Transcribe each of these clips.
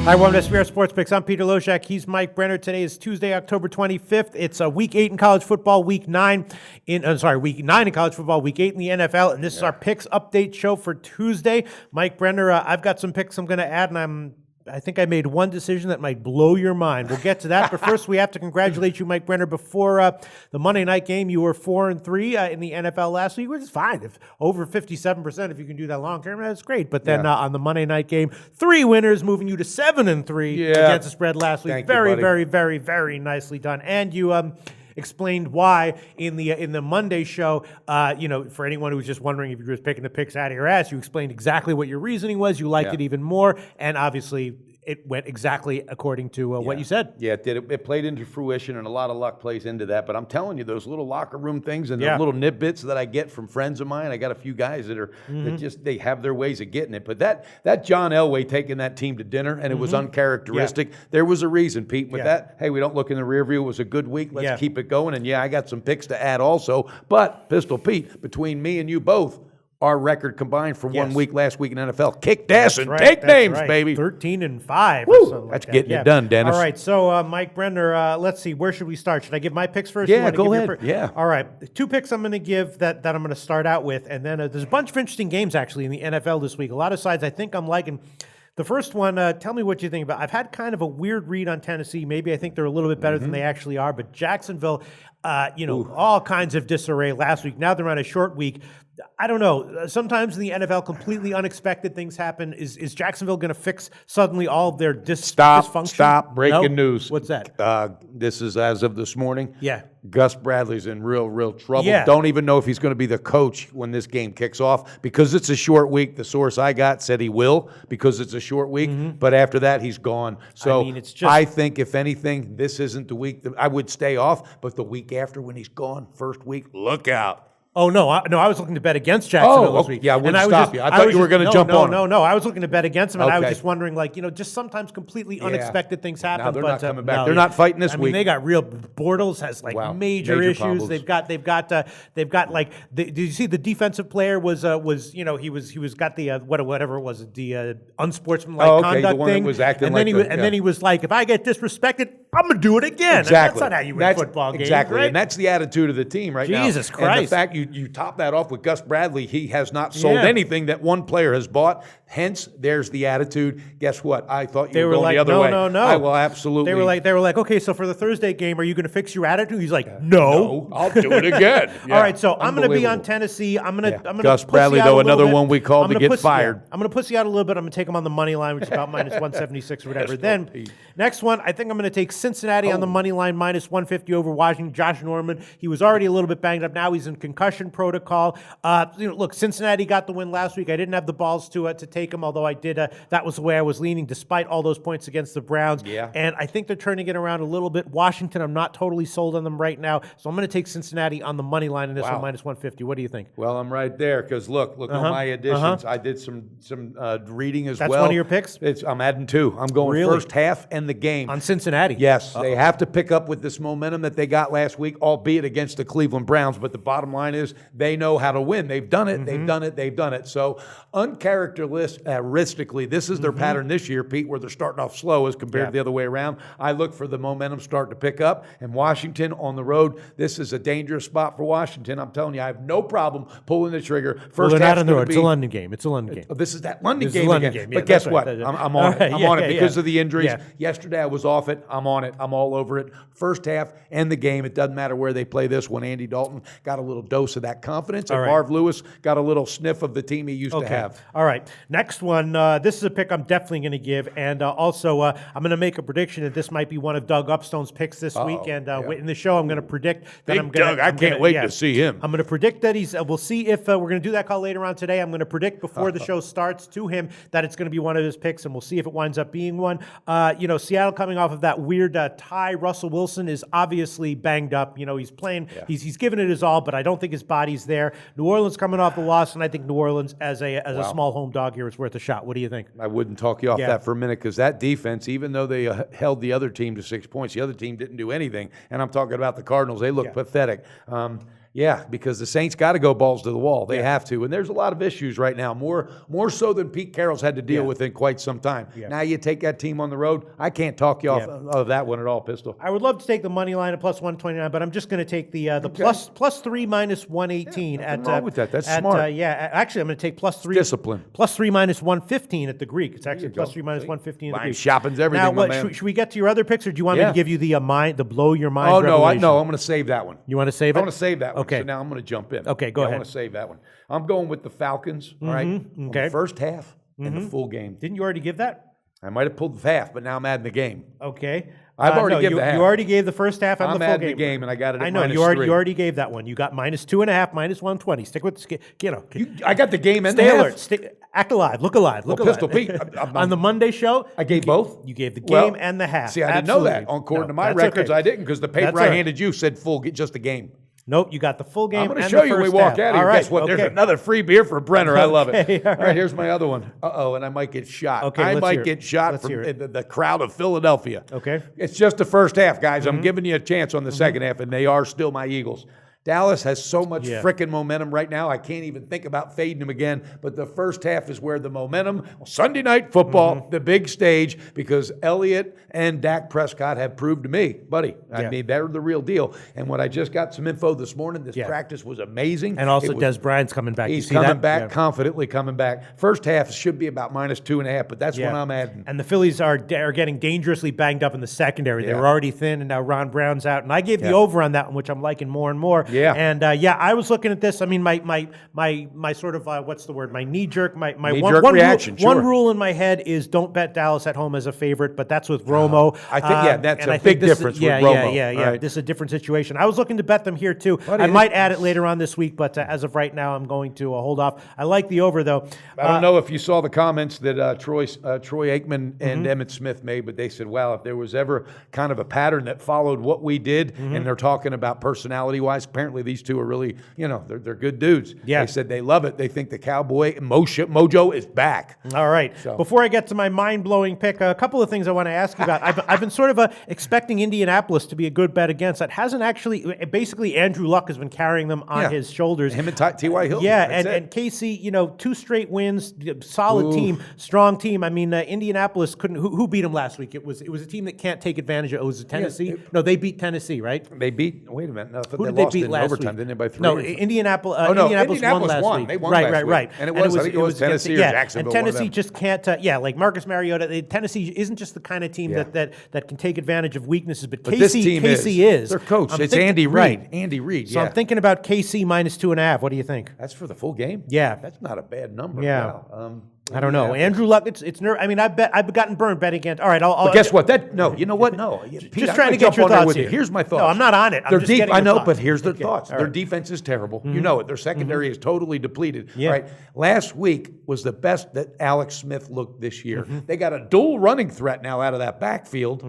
Hi, welcome to SBR Sports Picks. I'm Peter Lojak. He's Mike Brenner. Today is Tuesday, October 25th. It's Week 8 in college football, Week 9 in college football, Week 8 in the NFL, and this is our picks update show for Tuesday. Mike Brenner, I've got some picks I'm going to add, and I think I made one decision that might blow your mind. We'll get to that, but first we have to congratulate you, Mike Brenner. Before the Monday night game, you were 4-3 in the NFL last week, which is fine. If over 57%, if you can do that long term, that's great. But then on the Monday night game, 3 winners, moving you to 7-3 against the spread last week. Very nicely done. And you explained why in the Monday show. For anyone who's just wondering if you were just picking the picks out of your ass, you explained exactly what your reasoning was. You liked it even more, and obviously it went exactly according to what you said. Yeah, it did. It played into fruition, and a lot of luck plays into that. But I'm telling you, those little locker room things and those little nitbits that I get from friends of mine, I got a few guys that are that just they have their ways of getting it. But that John Elway taking that team to dinner, and it was uncharacteristic. Yeah. There was a reason, Pete. With that, hey, we don't look in the rear view. It was a good week. Let's keep it going. And I got some picks to add also. But Pistol Pete, between me and you both, our record combined for 1 week last week in NFL kicked ass and take names, baby. 13-5. Woo! That's getting it done, Dennis. All right, so Mike Brenner, let's see. Where should we start? Should I give my picks first? Yeah, go ahead. Yeah. All right, 2 picks I'm going to give that I'm going to start out with, and then there's a bunch of interesting games actually in the NFL this week. A lot of sides I think I'm liking. The first one, tell me what you think about. I've had kind of a weird read on Tennessee. Maybe I think they're a little bit better than they actually are, but Jacksonville, all kinds of disarray last week. Now they're on a short week. I don't know. Sometimes in the NFL, completely unexpected things happen. Is Jacksonville going to fix suddenly all of their dysfunction? Stop. Breaking news. What's that? This is as of this morning. Yeah. Gus Bradley's in real trouble. Yeah. Don't even know if he's going to be the coach when this game kicks off because it's a short week. The source I got said he will because it's a short week, but after that, he's gone. So I think, if anything, this isn't the week that I would stay off, but the week after when he's gone, first week, look out. Oh, no, I was looking to bet against Jacksonville this week. Yeah, I wouldn't stop you. I thought you were going to jump on him. No, I was looking to bet against him, and I was just wondering, just sometimes completely unexpected things happen. Now they're not coming back. They're not fighting this week. I mean, they got real. Bortles has major issues. Problems. They've got did you see the defensive player was he was got the whatever it was, the unsportsmanlike conduct the one thing. That was acting and then he was like, if I get disrespected, I'm gonna do it again. Exactly. And that's not how you win football games. Exactly. Right? And that's the attitude of the team right now. Jesus Christ. And the fact you top that off with Gus Bradley, he has not sold anything that one player has bought. Hence, there's the attitude. Guess what? I thought you were going the other way. No. I will absolutely. They were like, okay, so for the Thursday game, are you going to fix your attitude? He's like, no. I'll do it again. All right, so I'm going to be on Tennessee. I'm going to Gus Bradley, though, another one we called to get fired. I'm going to pussy out a little bit. I'm going to take him on the money line, which is about minus 176 or whatever. Then next one, I think I'm going to take Cincinnati on the money line, minus 150 over Washington. Josh Norman, he was already a little bit banged up. Now he's in concussion protocol. Look, Cincinnati got the win last week. I didn't have the balls to take him, although I did. That was the way I was leaning, despite all those points against the Browns. Yeah. And I think they're turning it around a little bit. Washington, I'm not totally sold on them right now, so I'm going to take Cincinnati on the money line in this one, minus 150. What do you think? Well, I'm right there because look on my additions. I did some reading as well. That's one of your picks? I'm adding 2. I'm going first half and the game on Cincinnati. Yes, they have to pick up with this momentum that they got last week, albeit against the Cleveland Browns. But the bottom line is they know how to win. They've done it. They've done it. So uncharacteristically, this is their pattern this year, Pete, where they're starting off slow as compared to the other way around. I look for the momentum starting to pick up. And Washington on the road, this is a dangerous spot for Washington. I'm telling you, I have no problem pulling the trigger. First half on the road. It's a London game. This is that London game again. Yeah, but guess what? I'm on it. I'm on it because of the injuries. Yeah. Yesterday I was off it. I'm on it. I'm all over it. First half and the game. It doesn't matter where they play this one. Andy Dalton got a little dose of that confidence. And Marv Lewis got a little sniff of the team he used to have. All right. Next one. This is a pick I'm definitely going to give. And also, I'm going to make a prediction that this might be one of Doug Upstone's picks this week. And in the show, I'm going to predict that I can't wait to see him. I'm going to predict that he's. We'll see if we're going to do that call later on today. I'm going to predict before the show starts to him that it's going to be one of his picks, and we'll see if it winds up being one. Seattle coming off of that weird tie. Russell Wilson is obviously banged up. He's playing. Yeah. He's given it his all, but I don't think his body's there. New Orleans coming off the loss, and I think New Orleans as a small home dog here is worth a shot. What do you think? I wouldn't talk you off that for a minute because that defense, even though they held the other team to 6 points, the other team didn't do anything. And I'm talking about the Cardinals. They look pathetic. Yeah, because the Saints got to go balls to the wall. They have to. And there's a lot of issues right now, more so than Pete Carroll's had to deal with in quite some time. Yeah. Now you take that team on the road. I can't talk you off of that one at all, Pistol. I would love to take the money line at plus 129, but I'm just going to take the plus 3 minus 118 nothing wrong with that. That's smart. Actually, I'm going to take plus 3. Discipline. Plus 3 minus 115 at the Greek. It's actually plus 3 minus 115 at the Greek. Shopping's everything, now, man. Should we get to your other picks, or do you want me to give you the blow your mind? Oh, revelation? no, I'm going to save that one. You want to save it? I want to save that one. Okay. So now I'm going to jump in. Okay, go ahead. I want to save that one. I'm going with the Falcons, all right? On the first half and the full game. Didn't you already give that? I might have pulled the half, but now I'm adding the game. Okay. I've already given the half. You already gave the first half and the full game. I'm adding the game, and I got it at minus 3. You already gave that one. You got minus 2.5, minus 120. Stick with the I got the game and the Stay half. alert. Act alive. Look alive. Look alive. Pistol Pete. On the Monday show, I gave both. You gave the game and the half. See, I didn't know that. According to my records, I didn't, because the paper I handed you said just the game. Nope, you got the full game. I'm going to show you when we walk out of here. Guess what? There's another free beer for Brenner. I love it. All right, here's my other one. And I might get shot. Okay, I might get shot from the crowd of Philadelphia. Okay. It's just the first half, guys. I'm giving you a chance on the second half, and they are still my Eagles. Dallas has so much frickin' momentum right now, I can't even think about fading them again. But the first half is where the momentum, Sunday night football, the big stage, because Elliott and Dak Prescott have proved to me, buddy, I mean, they're the real deal. And when I just got some info this morning, this practice was amazing. And also Des Bryant's coming back. He's coming back, confidently coming back. First half should be about minus 2.5, but that's what I'm adding. And the Phillies are getting dangerously banged up in the secondary. They were already thin, and now Ron Brown's out. And I gave the over on that one, which I'm liking more and more. Yeah. And I was looking at this. I mean, my sort of what's the word? My knee jerk. My knee-jerk reaction. One rule in my head is don't bet Dallas at home as a favorite, but that's with Romo. I think that's a big difference with Romo. Yeah. Right. This is a different situation. I was looking to bet them here too. Buddy, I might add it later on this week, but as of right now, I'm going to hold off. I like the over though. I don't know if you saw the comments that Troy Aikman and Emmitt Smith made, but they said, "Wow, if there was ever kind of a pattern that followed what we did," and they're talking about personality-wise, apparently these two are really, they're good dudes. Yeah. They said they love it. They think the Cowboy mojo is back. All right. So. Before I get to my mind-blowing pick, a couple of things I want to ask you about. I've been sort of expecting Indianapolis to be a good bet against. That hasn't actually. Basically, Andrew Luck has been carrying them on his shoulders. Him and T.Y. Hilton. Yeah, and KC, 2 straight wins, solid team, strong team. I mean, Indianapolis couldn't. Who beat them last week? It was a team that can't take advantage of. Was it Tennessee? No, they beat Tennessee, right? They beat. Wait a minute. No, who did they beat last overtime? week? Didn't they by 3? No, Indianapolis. Indianapolis won last week. They won last week. And I think it was Tennessee or Jacksonville. And Tennessee just can't. Like Marcus Mariota, Tennessee isn't just the kind of team that can take advantage of weaknesses. But this team is. Their coach. It's Andy Reid. Right. Andy Reid. So I'm thinking about KC minus 2.5. What do you think? That's for the full game. Yeah, that's not a bad number. Yeah. Wow. I don't know. Andrew Luck, it's nerve. I mean, I've gotten burned betting against. All right, but guess what? You know what? No. Pete, just trying to get your thoughts here. Here's my thoughts. No, I'm not on it. I know, but here's their thoughts. Right. Their defense is terrible. You know it. Their secondary is totally depleted. Yeah. All right. Last week was the best that Alex Smith looked this year. They got a dual running threat now out of that backfield.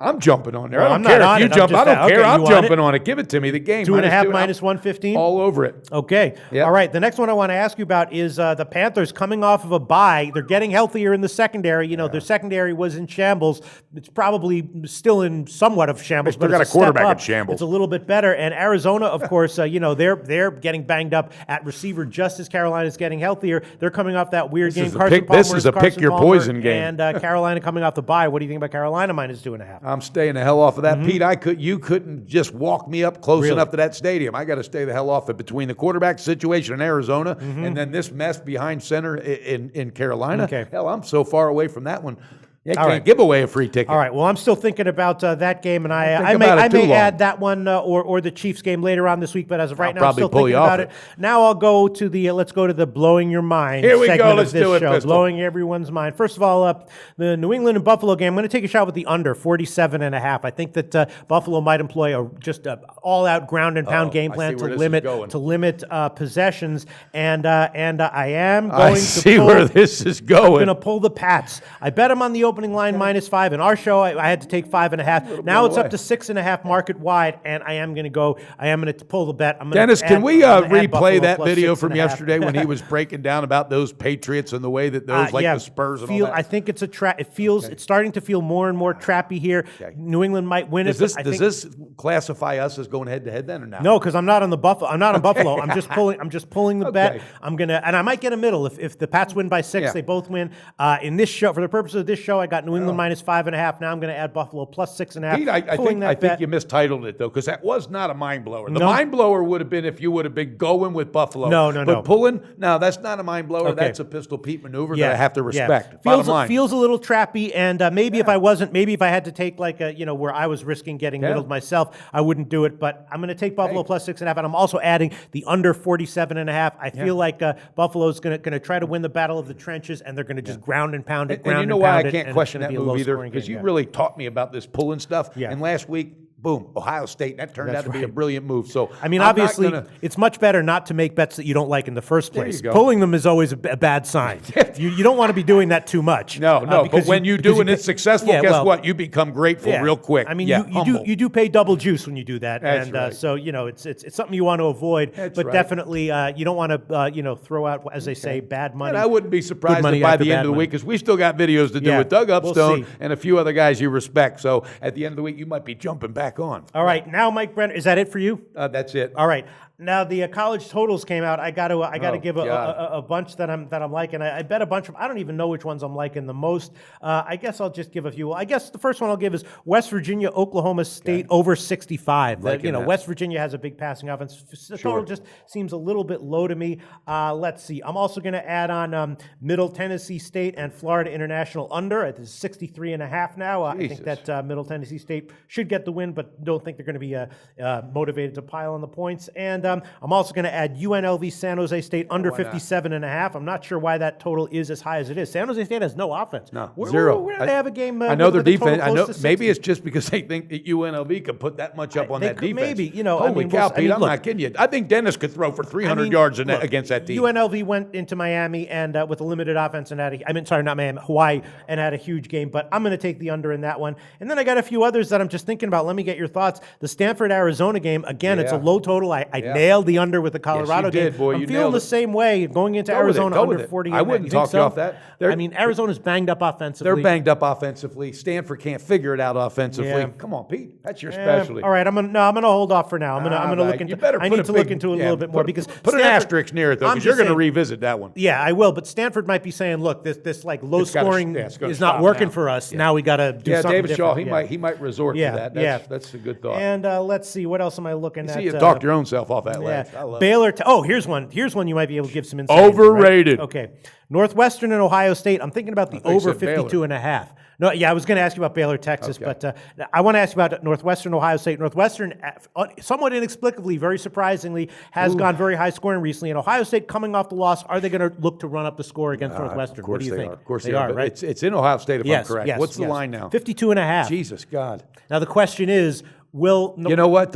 I'm jumping on there. Well, I don't care if you jump. I don't care. I'm jumping on it. Give it to me. The game. 2.5 minus 115. All over it. Okay. Yep. All right. The next one I want to ask you about is the Panthers coming off of a bye. They're getting healthier in the secondary. Their secondary was in shambles. It's probably still in somewhat of shambles. They got a quarterback in shambles. It's a little bit better. And Arizona, of course, they're getting banged up at receiver just as Carolina's getting healthier. They're coming off that weird game. This is a pick your poison game. And Carolina coming off the bye. What do you think about Carolina minus 2.5? I'm staying the hell off of that, Pete. You couldn't just walk me up close enough to that stadium. I got to stay the hell off it between the quarterback situation in Arizona and then this mess behind center in Carolina. Okay. Hell, I'm so far away from that one. You can't give away a free ticket. All right. Well, I'm still thinking about that game, and I may add that one or the Chiefs game later on this week. But as of right now, I'm still thinking about it. Now I'll go to let's go to the blowing your mind segment of this show. Blowing everyone's mind. First of all, the New England and Buffalo game. I'm going to take a shot with the under 47.5. I think that Buffalo might employ just an all-out ground and pound game plan to limit possessions, and I am going to see where this is going. I'm going to pull the Pats. I bet them on the opening opening line -5. In our show, I had to take 5.5. Now it's up to 6.5 market wide, and I am going to pull the bet. Dennis, can we replay that video from yesterday when he was breaking down about those Patriots and the way that those, the Spurs and all that? I think it's a trap. It's starting to feel more and more trappy here. Okay. New England might win it. Does this classify us as going head to head then or not? No, because I'm not on the Buffalo. I'm not on Buffalo. I'm just pulling the bet. And I might get a middle if the Pats win by 6. They both win. In this show, for the purpose of this show, I got New England -5.5. Now I'm going to add Buffalo +6.5. Pete, I think you mistitled it though, because that was not a mind blower. The mind blower would have been if you would have been going with Buffalo. No. But pulling, no, that's not a mind blower. Okay. That's a Pistol Pete maneuver that I have to respect. Feels a little trappy, and maybe if I had to take where I was risking getting middled myself, I wouldn't do it. But I'm going to take Buffalo +6.5, and I'm also adding the under 47.5. I feel like Buffalo's going to try to win the battle of the trenches, and they're going to just ground and pound it. And you know why I can't question that move either? Because you really taught me about this pulling stuff. Yeah. And last week, boom, Ohio State. That turned out to be a brilliant move. So obviously, it's much better not to make bets that you don't like in the first place. Pulling them is always a bad sign. You don't want to be doing that too much. No. But when you do and it's successful, guess what? You become grateful real quick. I mean, you do pay double juice when you do that, so it's something you want to avoid. But definitely, you don't want to throw out, as they say, bad money. And I wouldn't be surprised if by the end of the week, because we still got videos to do with Doug Upstone and a few other guys you respect. So at the end of the week, you might be jumping back on. All right, now Mike Brenner, is that it for you? That's it. All right. Now the college totals came out. I got to give a bunch that I'm liking. I bet a bunch of. I don't even know which ones I'm liking the most. I guess I'll just give a few. Well, I guess the first one I'll give is West Virginia, Oklahoma State over 65. West Virginia has a big passing offense. The total just seems a little bit low to me. Let's see. I'm also going to add on Middle Tennessee State and Florida International under. It is 63.5 now. I think that Middle Tennessee State should get the win, but don't think they're going to be motivated to pile on the points. And I'm also going to add UNLV San Jose State under 57.5. I'm not sure why that total is as high as it is. San Jose State has no offense. No, zero. Where do they have a game? I know their defense. I know maybe it's just because they think that UNLV could put that much up on that defense. Maybe Holy cow, Pete! I'm not kidding you. I think Dennis could throw for 300 yards against that team. UNLV went into Miami and with a limited offense and Hawaii, and had a huge game. But I'm going to take the under in that one. And then I got a few others that I'm just thinking about. Let me get your thoughts. The Stanford-Arizona game again. It's a low total. I nailed the under with the Colorado game. I'm feeling the same way going into Arizona under 48. I wouldn't talk you off that. Arizona's banged up offensively. They're banged up offensively. Stanford can't figure it out offensively. Yeah. Come on, Pete. That's your specialty. All right, I'm gonna hold off for now. I'm gonna look into. I need to look into it a little bit more because put an asterisk near it though, because you're going to revisit that one. Yeah, I will. But Stanford might be saying, look, this like low scoring is not working for us. Now we got to do something. David Shaw, he might resort to that. That's a good thought. And let's see, what else am I looking at? You talked your own self off that ledge. Baylor. Here's one you might be able to give some insight. Overrated. Into, right? Okay. Northwestern and Ohio State. I'm thinking about the over 52.5. No, I was going to ask you about Baylor, Texas, but I want to ask you about Northwestern, Ohio State. Northwestern, somewhat inexplicably, very surprisingly, has gone very high scoring recently. And Ohio State, coming off the loss, are they going to look to run up the score against Northwestern? What do you think? Of course they are, right? It's in Ohio State, if I'm correct. Yes, What's the line now? 52.5. Jesus, God. Now, the question is, you know what?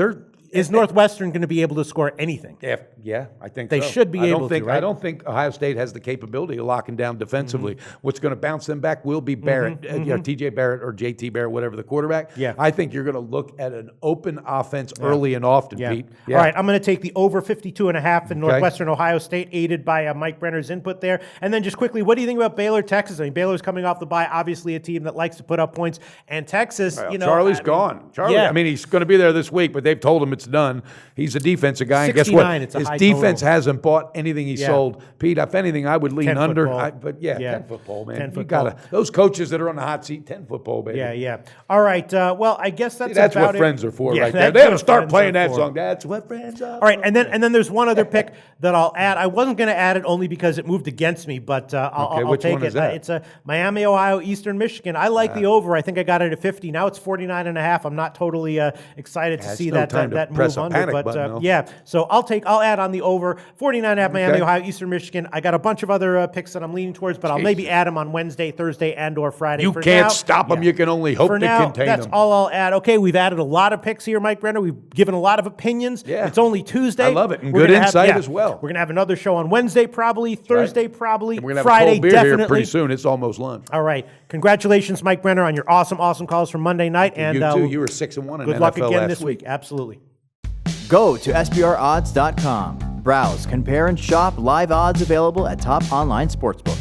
Is Northwestern going to be able to score anything? Yeah, I think they should be able to, right? I don't think Ohio State has the capability of locking down defensively. What's going to bounce them back will be Barrett, T.J. Barrett or J.T. Barrett, whatever the quarterback. Yeah. I think you're going to look at an open offense early and often, Pete. Yeah. All right, I'm going to take the over 52.5 in Northwestern Ohio State, aided by Mike Brenner's input there. And then just quickly, what do you think about Baylor, Texas? I mean, Baylor's coming off the bye, obviously a team that likes to put up points. And Texas, Charlie's gone. Charlie, I mean, he's going to be there this week, but they've told him it's done. He's a defensive guy, and guess what? His defense hasn't bought anything he sold. Pete, if anything, I would lean under. 10 football, man. 10 football. Those coaches that are on the hot seat, 10 football, baby. Yeah. All right. Well, I guess that's what about friends are for, right there. They have to start playing that song. That's what friends are. All right, and then there's one other pick that I'll add. I wasn't going to add it only because it moved against me, but I'll take it. It's a Miami, Ohio, Eastern Michigan. I like the over. I think I got it at 50. Now it's 49.5. I'm not totally excited to see that move press a under. panic But button, though. yeah, so I'll add on the over 49.5 Miami, Okay. Ohio, Eastern Michigan. I got a bunch of other picks that I'm leaning towards, but I'll maybe add them on Wednesday, Thursday, and or Friday. You For can't now, stop them. yeah. You can only hope For to now, contain that's them. all I'll add. Okay, we've added a lot of picks here, Mike Brenner. We've given a lot of opinions. Yeah. It's only Tuesday. I love it. And We're good gonna have- insight as well. We're going to have another show on Wednesday, probably. Thursday, probably. And we're gonna have Friday, a cold beer definitely. here pretty soon. It's almost lunch. All right. Congratulations, Mike Brenner, on your awesome calls from Monday night. And You too. You were 6-1 in good NFL luck again last this week. Absolutely. Go to SBRodds.com. Browse, compare, and shop live odds available at top online sportsbooks.